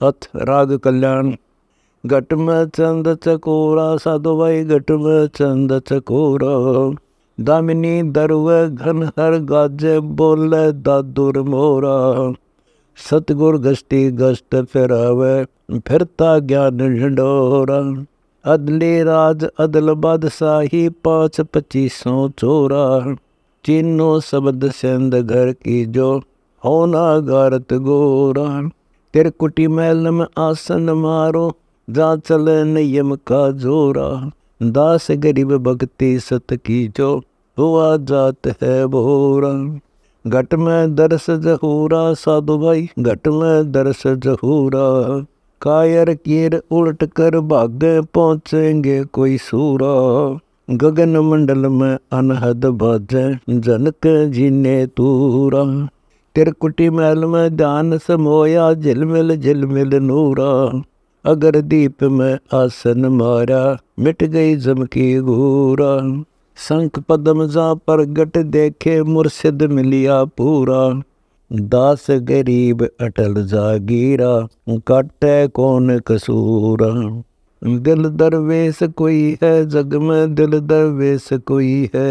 अथ राग कल्याण। घट में चंद चकोरा साधु भाई घट में चंद चकोरा। दामिनी दरवे घन हर गाजे बोले दादुर मोरा। सतगुर गश्ती गश्त फिरावे फिरता ज्ञान ढंडोरा। अदली राज अदल बादशाही 5-25 चोरा। तीनों शब्द सेंध घर की जो होना गारत गोरा। तिरकुटी महल में आसन मारो जा चले नियम का जोरा। दास गरीब भक्ति सत की जो हुआ जात है भोरा। घट में दरस जहूरा साधु भाई घट में दरस जहूरा। कायर कीर उलट कर भागे पहुँचेंगे कोई सूरा। गगन मंडल में अनहद बाजे जनक जी ने तूरा। तिरकुटी महल में ध्यान समोया झिलमिल नूरा। अगर दीप में आसन मारा मिट गई जमकी घूरा। शंख पदम जा प्रगट देखे मुर्शिद मिलिया पूरा। दास गरीब अटल जागीरा काटे कौन कसूरा। दिल दरवेश कोई है जग में दिल दरवेश कोई है।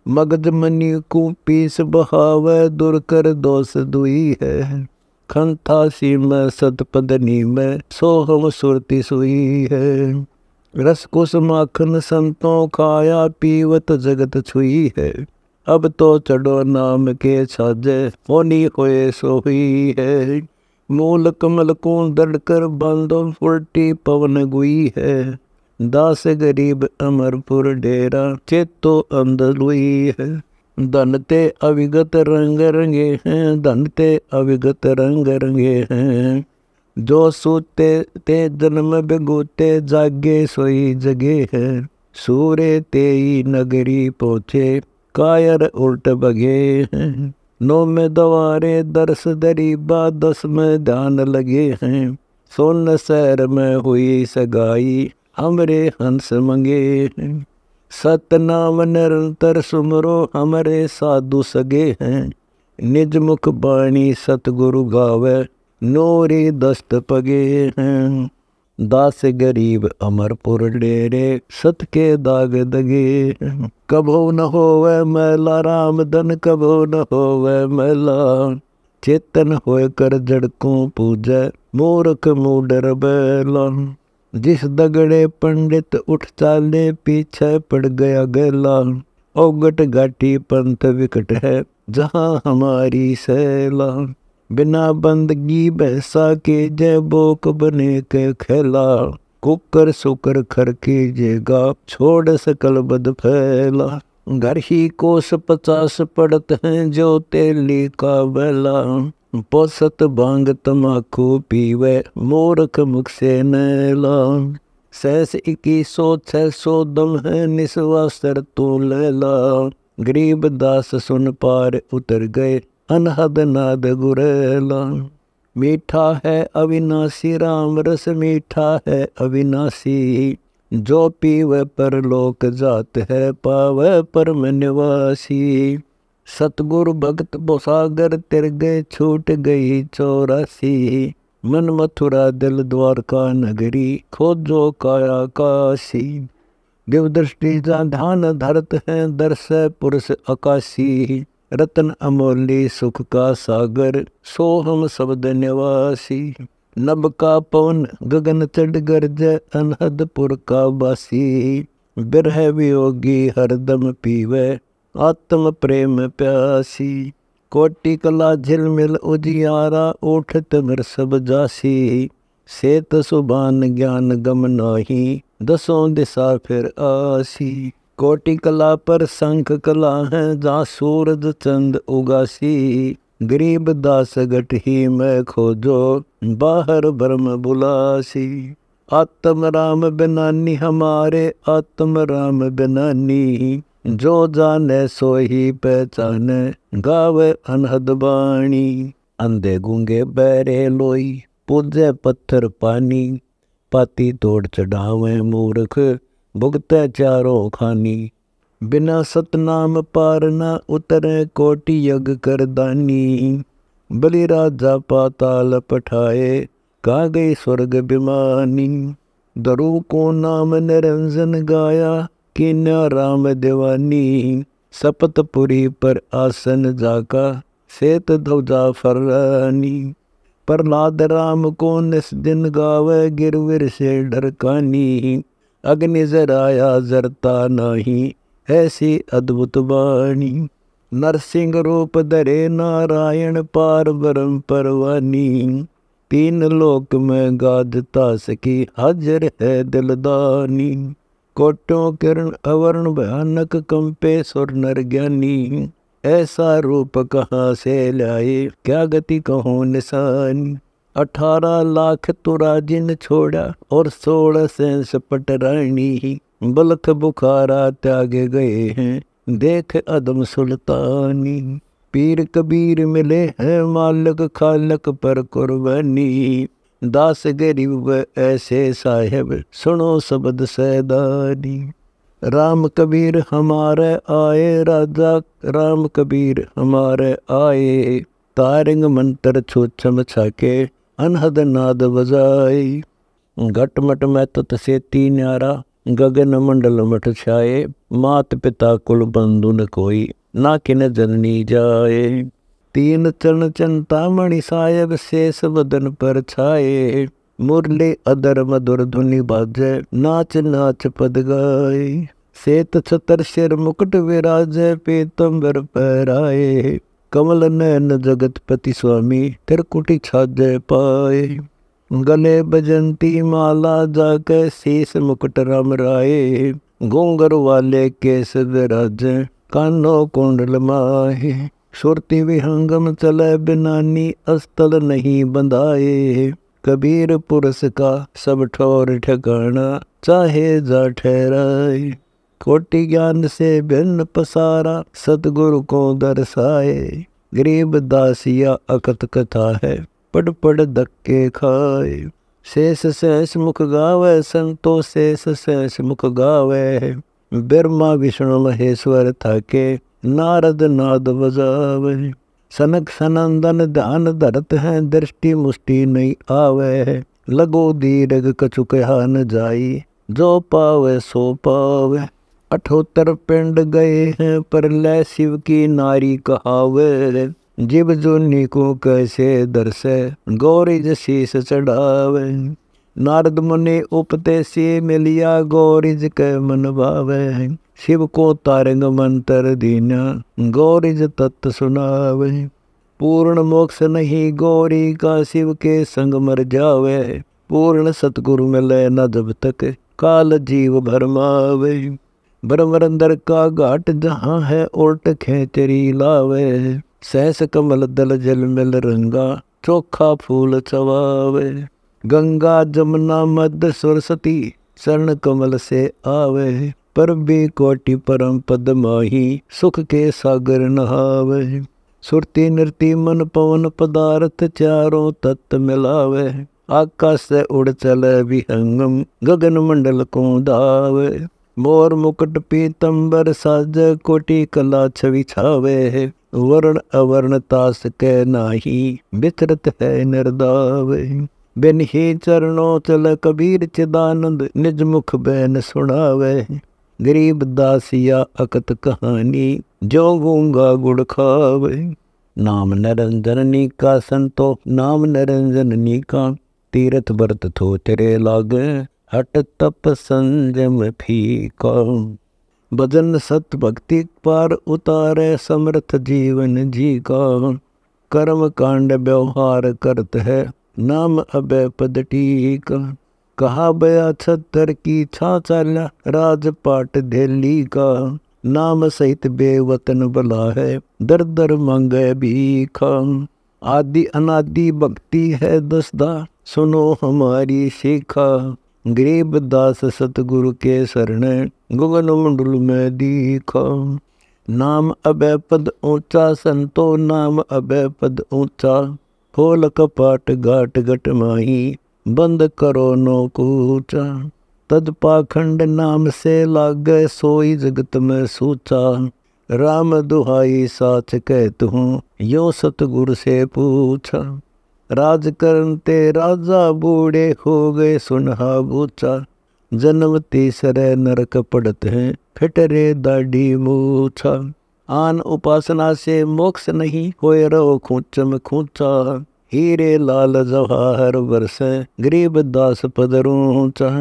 मगज मनी को पीस बहावे दूर कर दोष दुई है। खंथासी में सतपदनी में सोहम सुरती सुई है। रस कुस माखन संतों खाया पीवत जगत छुई है। अब तो चढ़ो नाम के छाजे होनी होए सोही है। मूल कमल को दड़ कर बांधो उल्टी पवन गुई है। दास गरीब अमरपुर डेरा चेतो अंधलुई है। धन ते अविगत रंग रंगे हैं धन ते अविगत रंग रंगे हैं। जो सूते ते जन्म बिगुते जागे सोई जगे है। सूरे तेई नगरी पहुँचे कायर उल्ट बगे हैं। 9 में दवारे दर्श दरीबा 10 में ध्यान लगे हैं। सोन शहर में हुई सगाई हमरे हंस मंगे। सतनाम निरंतर सुमरो हमरे साधु सगे हैं। निज मुख बाणी सतगुरु गावे नोरी दस्त पगे हैं। दास गरीब अमरपुर डेरे सत के दाग दगे। कभो न होवे मैला राम धन कभो न होवे मैला। चेतन होय कर जड़कों पूजे मूर्ख मूडर बैला। जिस दगड़े पंडित उठ चाले पीछे पड़ गया गैला। औगट घाटी पंथ विकट है जहाँ हमारी सैला। बिना बंदगी भैंसा के जय बोक बने के खेला। कुकर सुकर खर कीजिएगा छोड़ सकल बद फैला। घर ही कोस 50 पड़त हैं जो तेली का बेला। पोसत भांग तमाकू पीवे मूर्ख मुख से नैला। 2100-600 दम है निस्वासर तू लैला। गरीब दास सुन पार उतर गए अनहद नाद गुरेला। मीठा है अविनाशी राम रस मीठा है अविनाशी। जो पीवे पर लोक जात है पावे परम निवासी। सतगुरु भगत बोसागर तिर गए छूट गई 84। मन मथुरा दिल द्वारका नगरी खोजो काया काशी। दिव दृष्टि जा ध्यान धरत है दर्श पुरुष आकाशी। रतन अमोली सुख का सागर सोहम शब्द निवासी। नभ का पवन गगन चढ़ गरज अनहदपुर का बासी। बिरह वियोगी हरदम पीवे आत्म प्रेम प्यासी। कोटि कला झिलमिल उजियारा उठत मिर सब जासी। सेत सुबान ज्ञान गम नाही 10 दिशा फिर आसी। कोटि कला पर शंख कला है जहाँ सूरज चंद उगासी। गरीब दास गट ही में खोजो बाहर ब्रह्म बुलासी। आत्म राम बिनानी हमारे आत्म राम बिनानी। जो जाने सो ही पहचाने गावे अनहद बाणी। अंधे गूंगे बहरे लोई पूजे पत्थर पानी। पाती तोड़ चढ़ावे मूर्ख भुगते चारों खानी। बिना सतनाम पार न उतरे कोटि यज्ञ कर दानी। बलि राजा पाताल पठाए का गई स्वर्ग विमानी। दरु को नाम निरंजन गाया, कीन्या राम दीवानी। सपतपुरी पर आसन जाका, सेत ध्वजा फर्रानी। प्रहलाद राम को निस दिन गावे, गिरविर से डरकानी। अग्नि जराया जरता नाही, ऐसी अद्भुत वाणी। नरसिंह रूप धरे नारायण, पार ब्रह्म परवानी। तीन लोक में गाजता सकी, हाजिर है दिलदानी। कोटों किरण अवर्ण भयानक, कंपे सुर नर ज्ञानी। ऐसा रूप कहाँ से लाए, क्या गति कहो निशानी। 18 लाख तुरा जिन छोड़ा, और 16 सेंस पटरानी। बलख बुखारा त्यागे गए हैं, देख अदम सुल्तानी। पीर कबीर मिले हैं, मालक खालक पर कुर्बानी। दास गरीब ऐसे साहेब, सुनो शब्द सैदानी। राम कबीर हमारे आए, राजा राम कबीर हमारे आए। तारंग मंत्र छूछम छाके, अनहद नाद बजाए। घटमट में तत से तीन न्यारा, गगन मंडल मठ छाए। मात पिता कुल बंधु न कोई, ना किन जननी जाए। तीन चरण चिंतामणि साहेब, शेष बदन पर छाए। मुरली अदर मधुर धुनि बाजे, नाच नाच पद गाए। सेत छतर सिर मुकुट विराजे, पीतंबर पहराए। कमल नयन जगतपति स्वामी, त्रिकुटी छाजे पाए। गले बजंती माला जाके, शीस मुकुट राम राये। घूंगर वाले केस विराजे, कानो कुंडल माहे। सुरति विहंगम चले बिनानी, अस्तल नहीं बंधाए। कबीर पुरुष का सब ठौर ठिकाना, चाहे जा ठहराए। कोटि ज्ञान से भिन्न पसारा, सतगुरु को दर्शाए। गरीब दासिया अकत कथा है, पढ़ पढ़ धक्के खाए। शेष शेष मुख गावे, संतो शेष शेष मुख गावे। ब्रह्मा विष्णु महेश्वर थाके, नारद नाद बजावे। सनक सनंदन ध्यान धरत हैं, दृष्टि मुष्टि नहीं आवे। लगो दीर्घ कछु कहा न जाई, जो पावे सो पावे। 78 पिंड गए हैं, पर लय शिव की नारी कहावे। जीव जोनी को कैसे दर्शे, गौरी शीस चढ़ावे। नारद मुनि उपदेशी मिलिया, गौरीज के मन भावे। शिव को तारंग मंत्र दीना, गौरीज तत्व सुनावे। पूर्ण मोक्ष नहीं गौरी का, शिव के संग मर जावे। पूर्ण सतगुरु मिले न जब तक, काल जीव भरमावे। ब्रह्मरंदर का घाट जहाँ है, उल्ट खेचरी लावे। सहस कमल दल जल मिल रंगा, चोखा फूल चवावे। गंगा जमुना मध्य सरस्वती, चरण कमल से आवे। पर भी कोटि परम पद माही, सुख के सागर नहावे। सुरती नृति मन पवन पदार्थ, चारों तत्व मिलावे। आकाश से उड़ चले विहंगम, गगन मंडल को दावे। मोर मुकुट पीतंबर साज, कोटि कला छवि छावे। वर्ण अवर्ण तास के नाही, विचरत है निर्दावे। बिन ही चरणों चल कबीर चिदानंद, निज मुख बैन सुनावे। गरीब दासिया अकत कहानी, जो गूंगा गुड़ खावे। नाम निरंजन का संतो, नाम निरंजन का। तीर्थ व्रत थो तेरे लागे, हट तप संजम फीका। भजन सत भक्ति पार उतारे, समर्थ जीवन जी का। कर्म कांड व्यवहार करत है, नाम अभय पद टीका। कहा बया 76 की छा चाला, राजपाट दिल्ली का। नाम सहित बेवतन बला है, दर दर मांगे भीखा। आदि अनादि भक्ति है दसदा, सुनो हमारी शिखा। गरीब दास सतगुरु के शरण, गगन मंडल में दीखा। नाम अभय पद ऊंचा, संतो नाम अभय पद ऊंचा। खोल कपाट घाट घट माही, बंद करो नो कूचा। तद पाखंड नाम से लागे, सोई जगत में सूचा। राम दुहाई साच कहत हूँ, यो सतगुरु से पूछा। राज करते राजा बूढ़े हो गए सुनहा बूचा। जन्म तीसरे नरक पड़ते हैं फिटरे दाढ़ी मूछा। आन उपासना से मोक्ष नहीं होए रहो खूंच में खूंचा। हीरे लाल जवाहर बरसे गरीब दास पदरूचा।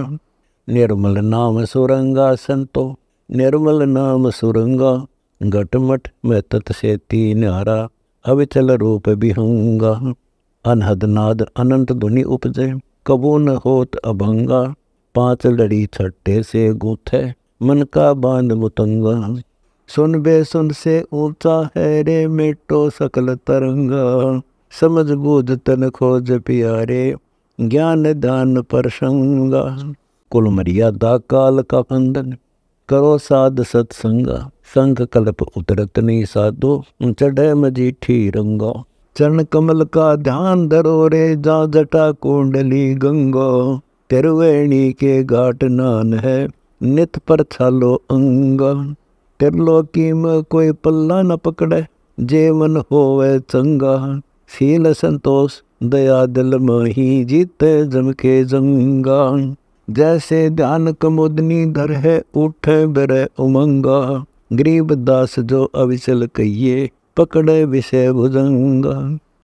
निर्मल नाम सुरंगा संतो निर्मल नाम सुरंगा। घटमट में तत् से तीन हारा अविचल रूप विहंगा। अनहद नाद अनंत धुनि उपजे कबू न होत अभंगा। पांच लड़ी छट्टे से गूथे मन का बांध मुतंगा। सुन बे सुन से ऊंचा है रे मेटो सकल तरंगा। समझ बूझ तन खोज प्यारे ज्ञान ध्यान परसंगा। कुल मर्यादा काल का बंधन करो साध सत्संगा। संग कल्प उतरत नहीं साधो चढ़े मजीठी रंगा। चरण कमल का ध्यान धरो रे जा जटा कुंडली गंगा। तिरवेणी के घाट नान है नित पर छालो अंगा। त्रिलोकी में कोई पल्ला न पकड़े जे मन होवे चंगा। शील संतोष दया दिल मोही जीते जम के जंगा। जैसे ध्यान कमोदनी धर है उठे बरे उमंगा। गरीब दास जो अविचल कहिए पकड़े विषय भुजंगा।